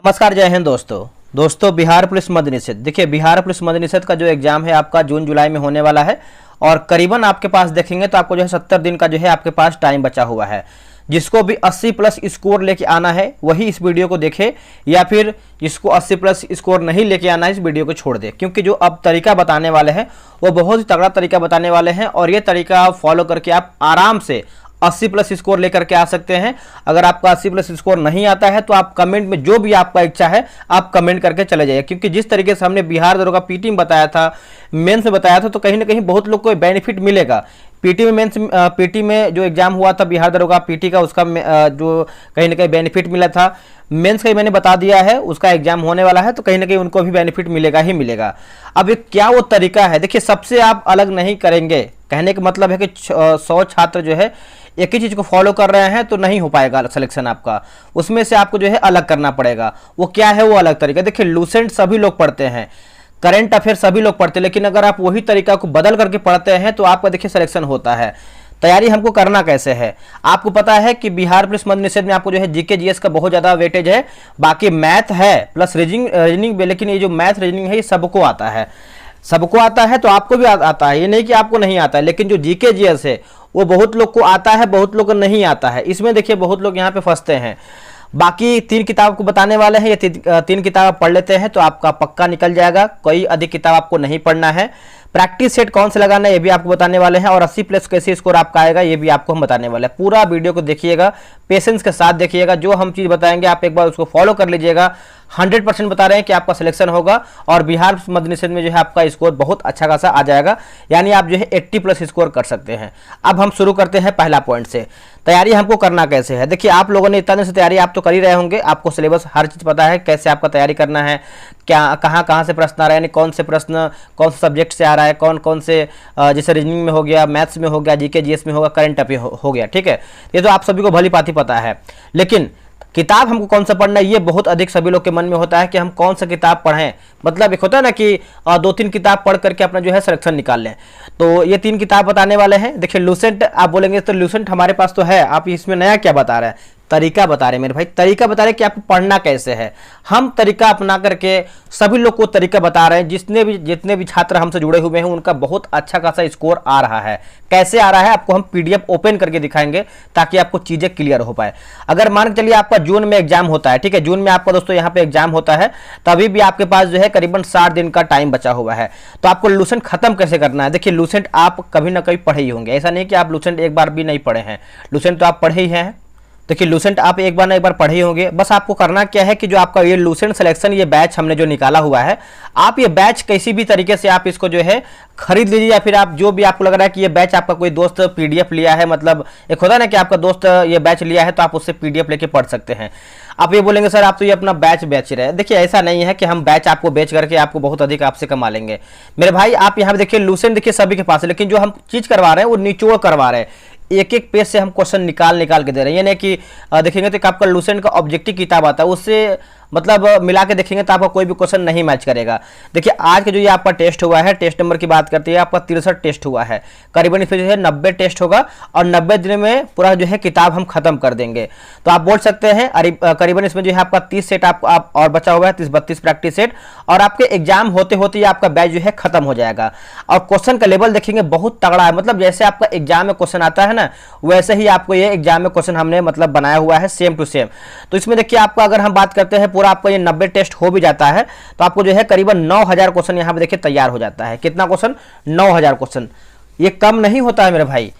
नमस्कार, जय हिंद दोस्तों बिहार पुलिस मद्य निषेध। देखिए, बिहार पुलिस मद्य निषेध का जो एग्जाम है आपका जून जुलाई में होने वाला है और करीबन आपके पास देखेंगे तो आपको जो है 70 दिन का जो है आपके पास टाइम बचा हुआ है। जिसको भी 80 प्लस स्कोर लेके आना है वही इस वीडियो को देखे, या फिर जिसको 80 प्लस स्कोर नहीं लेके आना है इस वीडियो को छोड़ दे, क्योंकि जो अब तरीका बताने वाले हैं वो बहुत ही तगड़ा तरीका बताने वाले हैं और ये तरीका फॉलो करके आप आराम से 80 प्लस स्कोर लेकर के आ सकते हैं। अगर आपका 80 प्लस स्कोर नहीं आता है तो आप कमेंट में जो भी आपका इच्छा है आप कमेंट करके चले जाइए, क्योंकि जिस तरीके से हमने बिहार दरोगा पीटी में बताया था, मेंस में बताया था, तो कहीं ना कहीं बहुत लोग को बेनिफिट मिलेगा। पीटी में मेंस पीटी में जो एग्जाम हुआ था बिहार दरोगा पीटी का, उसका जो कहीं ना कहीं बेनिफिट मिला था। मेंस का मैंने बता दिया है, उसका एग्जाम होने वाला है तो कहीं ना कहीं उनको भी बेनिफिट मिलेगा ही मिलेगा। अब ये क्या वो तरीका है, देखिए सबसे आप अलग नहीं करेंगे, कहने का मतलब है कि 100 छात्र जो है एक ही चीज को फॉलो कर रहे हैं तो नहीं हो पाएगा सिलेक्शन आपका, उसमें से आपको जो है अलग करना पड़ेगा। वो क्या है वो अलग तरीका, देखिए लूसेंट सभी लोग पढ़ते हैं, करंट अफेयर सभी लोग पढ़ते हैं, लेकिन अगर आप वही तरीका को बदल करके पढ़ते हैं तो आपका देखिए सिलेक्शन होता है। तैयारी हमको करना कैसे है, आपको पता है कि बिहार पुलिस मद्य निषेध में आपको जो है जीके जीएस का बहुत ज्यादा वेटेज है, बाकी मैथ है प्लस रीजनिंग भी, लेकिन ये जो मैथ रीजनिंग है ये सबको आता है, सबको आता है तो आपको भी आता है, ये नहीं कि आपको नहीं आता है। लेकिन जो जीके जीएस है वो बहुत लोग को आता है, बहुत लोग को नहीं आता है, इसमें देखिए बहुत लोग यहाँ पे फंसते हैं। बाकी 3 किताब को बताने वाले हैं, ये 3 किताब पढ़ लेते हैं तो आपका पक्का निकल जाएगा, कोई अधिक किताब आपको नहीं पढ़ना है। प्रैक्टिस सेट कौन से लगाना है ये भी आपको बताने वाले हैं, और 80 प्लस कैसे स्कोर आपका आएगा ये भी आपको हम बताने वाले हैं। पूरा वीडियो को देखिएगा, पेशेंस के साथ देखिएगा, जो हम चीज़ बताएंगे आप एक बार उसको फॉलो कर लीजिएगा। 100% बता रहे हैं कि आपका सिलेक्शन होगा और बिहार मद्य निषेध में जो है आपका स्कोर बहुत अच्छा खासा आ जाएगा, यानी आप जो है 80 प्लस स्कोर कर सकते हैं। अब हम शुरू करते हैं पहला पॉइंट से, तैयारी हमको करना कैसे है। देखिए आप लोगों ने इतना दिन से तैयारी आप तो कर ही रहे होंगे, आपको सिलेबस हर चीज़ पता है कैसे आपका तैयारी करना है, क्या कहाँ से प्रश्न आ रहा है, यानी कौन से प्रश्न कौन से सब्जेक्ट से आ रहा है, कौन कौन से जैसे रीजनिंग में हो गया, मैथ्स में हो गया, जीके जीएस में होगा, करंट अफेयर हो गया, ठीक है। ये तो आप सभी को भली भांति पता है, लेकिन किताब हमको कौन सा पढ़ना है ये बहुत अधिक सभी लोग के मन में होता है कि हम कौन सा किताब पढ़ें। मतलब एक होता है ना कि 2-3 किताब पढ़ करके अपना जो है सिलेक्शन निकाल लें, तो ये 3 किताब बताने वाले हैं। देखिए लूसेंट आप बोलेंगे तो लूसेंट हमारे पास तो है, आप इसमें नया क्या बता रहे हैं, तरीका बता रहे हैं मेरे भाई, तरीका बता रहे हैं कि आपको पढ़ना कैसे है। हम तरीका अपना करके सभी लोग को तरीका बता रहे हैं, जितने भी छात्र हमसे जुड़े हुए हैं उनका बहुत अच्छा खासा स्कोर आ रहा है। कैसे आ रहा है आपको हम पीडीएफ ओपन करके दिखाएंगे ताकि आपको चीजें क्लियर हो पाए। अगर मान के चलिए आपका जून में एग्जाम होता है, ठीक है, जून में आपका दोस्तों यहाँ पे एग्जाम होता है, तभी भी आपके पास जो है करीबन 60 दिन का टाइम बचा हुआ है, तो आपको लूसेंट खत्म कैसे करना है। देखिए लूसेंट आप कभी ना कभी पढ़े ही होंगे, ऐसा नहीं कि आप लूसेंट एक बार भी नहीं पढ़े हैं, लूसेंट तो आप पढ़े ही हैं। देखिए लूसेंट आप एक बार ना एक बार पढ़े ही होंगे। बस आपको करना क्या है कि जो आपका ये लूसेंट सिलेक्शन ये बैच हमने जो निकाला हुआ है, आप ये बैच किसी भी तरीके से आप इसको जो है खरीद लीजिए, या फिर आप जो भी आपको लग रहा है कि ये बैच आपका कोई दोस्त पीडीएफ लिया है, मतलब एक होता है ना कि आपका दोस्त ये बैच लिया है तो आप उससे पीडीएफ लेके पढ़ सकते हैं। आप ये बोलेंगे सर आप तो ये अपना बैच बेच रहे हैं, देखिए ऐसा नहीं है कि हम बैच आपको बेच करके आपको बहुत अधिक आपसे कमा लेंगे मेरे भाई। आप यहाँ पे देखिए लूसेंट देखिए सभी के पास है, लेकिन जो हम चीज करवा रहे हैं वो निचोड़ करवा रहे हैं, एक एक पेज से हम क्वेश्चन निकाल के दे रहे हैं। यानी कि देखेंगे तो आपका लूसेंट का ऑब्जेक्टिव किताब आता है, उससे मतलब मिला के देखेंगे तो आपका कोई भी क्वेश्चन नहीं मैच करेगा। देखिए आज का जो ये आपका टेस्ट हुआ है, टेस्ट नंबर की बात करते हैं, आपका 63 टेस्ट हुआ है, करीबन इसमें जो है 90 टेस्ट होगा और 90 दिन में पूरा जो है किताब हम खत्म कर देंगे। तो आप बोल सकते हैं करीबन इसमें जो है आपका 30 सेट आप और बचा हुआ है, 30-32 प्रैक्टिस सेट, और आपके एग्जाम होते होते ही आपका बैच जो है खत्म हो जाएगा। और क्वेश्चन का लेवल देखेंगे बहुत तगड़ा है, मतलब जैसे आपका एग्जाम में क्वेश्चन आता है ना वैसे ही आपको ये एग्जाम में क्वेश्चन हमने मतलब बनाया हुआ है सेम टू सेम। तो इसमें देखिए आपका अगर हम बात करते हैं पूरा आपका ये 90 टेस्ट हो भी जाता है तो आपको जो है करीबन 9000 क्वेश्चन यहाँ पे देखिए तैयार हो जाता है। कितना क्वेश्चन, 9000 क्वेश्चन, ये कम नहीं होता है मेरे भाई।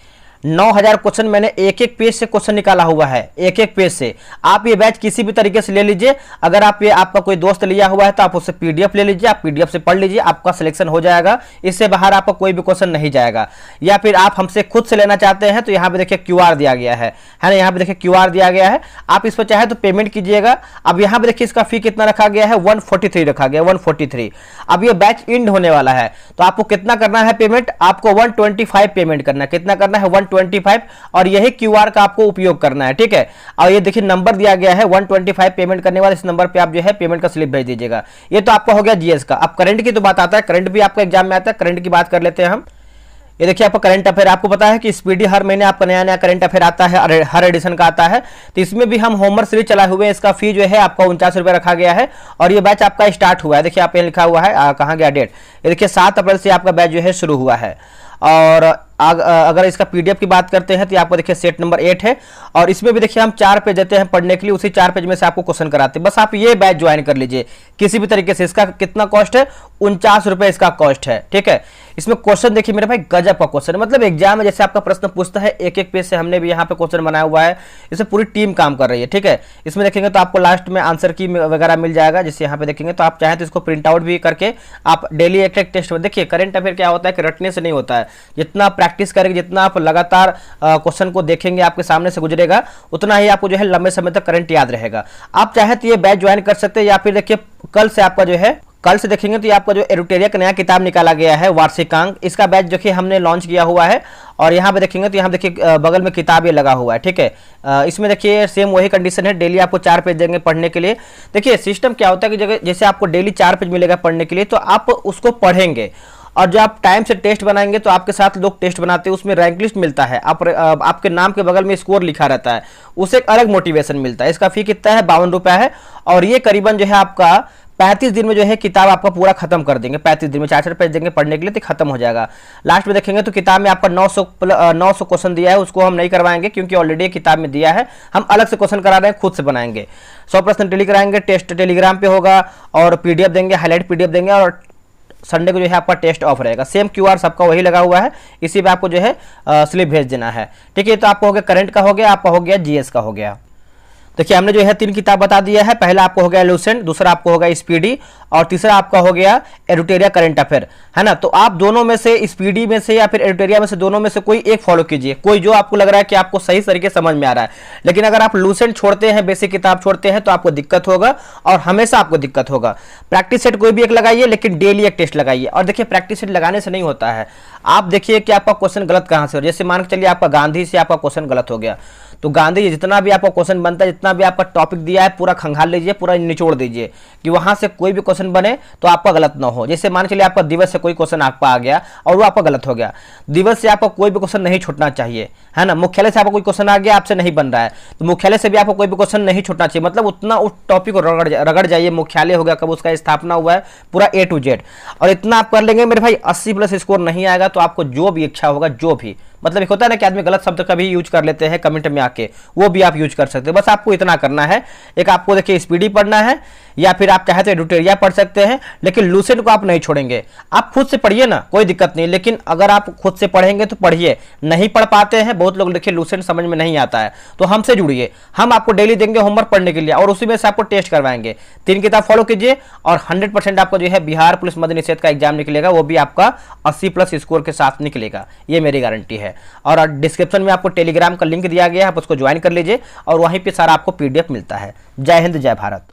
9000 क्वेश्चन मैंने एक एक पेज से क्वेश्चन निकाला हुआ है, एक एक पेज से। आप ये बैच किसी भी तरीके से ले लीजिए, अगर आप ये आपका कोई दोस्त लिया हुआ है तो आप उससे पीडीएफ ले लीजिए, आप पीडीएफ से पढ़ लीजिए, आपका सिलेक्शन हो जाएगा, इससे बाहर आपका कोई भी क्वेश्चन नहीं जाएगा। या फिर आप हमसे खुद से लेना चाहते हैं तो यहाँ पे देखिए क्यूआर दिया गया है ना, यहाँ पे देखिए क्यूआर दिया गया है, आप इस पर चाहे तो पेमेंट कीजिएगा। अब यहाँ पे देखिए इसका फी कितना रखा गया है, 143 रखा गया, 143। अब ये बैच इंड होने वाला है तो आपको कितना करना है पेमेंट, आपको 125 पेमेंट करना है। कितना करना है, 125, और यही क्यूआर का आपको उपयोग करना है, ठीक है। और ये देखिए नंबर दिया गया है 125 पेमेंट करने वाले, इस नंबर पे आप जो है पेमेंट का स्लिप भेज दीजिएगा। ये तो आपका हो गया जीएस का। अब करंट की तो बात आता है, करंट भी आपका एग्जाम में आता है, करंट की बात कर लेते हैं हम। ये देखिए आपका करंट अफेयर, आपको पता है कि स्पीडी हर महीने आपका नया नया करंट अफेयर आता है, हर एडिशन का आता है। तो इसमें भी हम होमवर्क सीरीज चलाए हुए हैं। इसका फी जो है आपका 49 रुपये रखा गया है और ये बैच आपका स्टार्ट हुआ है। देखिए आप यहाँ लिखा हुआ है कहाँ गया डेट, ये देखिए 7 अप्रैल से आपका बैच जो है शुरू हुआ है। और अगर इसका पीडीएफ की बात करते हैं तो आपको देखिए सेट नंबर 8 है और इसमें भी देखिए हम 4 पेज देते हैं पढ़ने के लिए, उसी 4 पेज में से आपको क्वेश्चन कराते हैं। बस आप ये बैच ज्वाइन कर लीजिए किसी भी तरीके से। इसका कितना कॉस्ट है, 49 रुपए इसका कॉस्ट है, ठीक है। इसमें क्वेश्चन देखिए मेरे भाई गजब का क्वेश्चन, मतलब एग्जाम में जैसे आपका प्रश्न पूछता है एक एक पेज से हमने भी यहाँ पे क्वेश्चन बनाया हुआ है। इसमें पूरी टीम काम कर रही है, ठीक है। इसमें देखेंगे तो आपको लास्ट में आंसर की वगैरह मिल जाएगा, जैसे यहाँ पे देखेंगे तो आप चाहें तो इसको प्रिंट आउट भी करके आप डेली एक टेस्ट में देखिए। करंट अफेयर क्या होता है कि रटने से नहीं होता है, जितना प्रैक्टिस करेंगे, जितना आप लगातार क्वेश्चन को देखेंगे, आपके सामने से गुजरेगा, उतना ही आपको जो है लंबे समय तक करंट याद रहेगा। आप चाहे तो ये बैच ज्वाइन कर सकते हैं, या फिर देखिए कल से आपका जो है, कल से देखेंगे तो ये आपका जो एरुटेरिया का नया किताब निकाला गया है वार्षिकांक, इसका बैच देखिए हमने लॉन्च किया हुआ है। और यहाँ पे देखेंगे तो यहाँ देखिए बगल में किताब ये लगा हुआ है, ठीक है। इसमें देखिए सेम वही कंडीशन है, डेली आपको 4 पेज देंगे पढ़ने के लिए। देखिए सिस्टम क्या होता है कि जैसे आपको डेली 4 पेज मिलेगा पढ़ने के लिए, तो आप उसको पढ़ेंगे और जब आप टाइम से टेस्ट बनाएंगे तो आपके साथ लोग टेस्ट बनाते हैं, उसमें रैंक लिस्ट मिलता है, आपके नाम के बगल में स्कोर लिखा रहता है, उससे एक अलग मोटिवेशन मिलता है। इसका फी कितना है, 52 रुपया है और ये करीबन जो है आपका 35 दिन में जो है किताब आपका पूरा खत्म कर देंगे। 35 दिन में 4 पेज देंगे पढ़ने के लिए तो खत्म हो जाएगा। लास्ट में देखेंगे तो किताब में आपका 900 क्वेश्चन दिया है, उसको हम नहीं करवाएंगे क्योंकि ऑलरेडी किताब में दिया है। हम अलग से क्वेश्चन करा रहे हैं, खुद से बनाएंगे। 100% टेली कराएंगे, टेस्ट टेलीग्राम पे होगा और पीडीएफ देंगे, हाईलाइट पीडीएफ देंगे और संडे को जो है आपका टेस्ट ऑफ रहेगा। सेम क्यूआर सबका वही लगा हुआ है, इसी पे आपको जो है स्लिप भेज देना है, ठीक है। तो आपको हो गया करंट का, हो गया आपका, हो गया जीएस का हो गया। देखिए हमने जो है 3 किताब बता दिया है। पहला आपको हो गया लूसेंट, दूसरा आपको हो गया स्पीडी और तीसरा आपका हो गया एरुटेरिया करंट अफेयर, है ना। तो आप दोनों में से, स्पीडी में से या फिर एरुटेरिया में से, दोनों में से कोई एक फॉलो कीजिए, कोई जो आपको लग रहा है कि आपको सही तरीके समझ में आ रहा है। लेकिन अगर आप लूसेंट छोड़ते हैं, बेसिक किताब छोड़ते हैं, तो आपको दिक्कत होगा और हमेशा आपको दिक्कत होगा। प्रैक्टिस सेट कोई भी एक लगाइए, लेकिन डेली एक टेस्ट लगाइए। और देखिए प्रैक्टिस सेट लगाने से नहीं होता है, आप देखिए कि आपका क्वेश्चन गलत कहां से हो। जैसे मान के चलिए आपका गांधी से आपका क्वेश्चन गलत हो गया, तो गांधी जितना भी आपका क्वेश्चन बनता है, जितना भी आपका टॉपिक दिया है, पूरा खंगाल लीजिए, पूरा निचोड़ दीजिए कि वहां से कोई भी क्वेश्चन बने तो आपका गलत ना हो। जैसे मान के लिए आपका दिवस से कोई क्वेश्चन आपका आ गया और वो आपका गलत हो गया, दिवस से आपका कोई भी क्वेश्चन नहीं छूटना चाहिए, है ना। मुख्यालय से आपका कोई क्वेश्चन आ गया, आपसे नहीं बन रहा है, तो मुख्यालय से भी आपको कोई भी क्वेश्चन नहीं छूटना चाहिए। मतलब उतना उस टॉपिक को रगड़ जाइए। मुख्यालय हो गया, कब उसका स्थापना हुआ है, पूरा A to Z, और इतना आप कर लेंगे मेरे भाई, 80+ स्कोर नहीं आएगा तो आपको जो भी इच्छा होगा, जो भी, मतलब एक होता है ना कि आदमी गलत शब्द का भी यूज कर लेते हैं कमेंट में आके, वो भी आप यूज कर सकते हैं। बस आपको इतना करना है, एक आपको देखिए स्पीडी पढ़ना है या फिर आप चाहे तो एरुटेरिया पढ़ सकते हैं, लेकिन लूसेंट को आप नहीं छोड़ेंगे। आप खुद से पढ़िए ना, कोई दिक्कत नहीं, लेकिन अगर आप खुद से पढ़ेंगे तो पढ़िए। नहीं पढ़ पाते हैं बहुत लोग, देखिए लूसेंट समझ में नहीं आता है, तो हमसे जुड़िए, हम आपको डेली देंगे होमवर्क पढ़ने के लिए और उसी में से आपको टेस्ट करवाएंगे। 3 किताब फॉलो कीजिए और 100% आपका जो है बिहार पुलिस मद्य निषेध का एग्जाम निकलेगा, वो भी आपका 80+ स्कोर के साथ निकलेगा, ये मेरी गारंटी है। और डिस्क्रिप्शन में आपको टेलीग्राम का लिंक दिया गया है, आप उसको ज्वाइन कर लीजिए और वहीं पे सारा आपको पीडीएफ मिलता है। जय हिंद, जय भारत।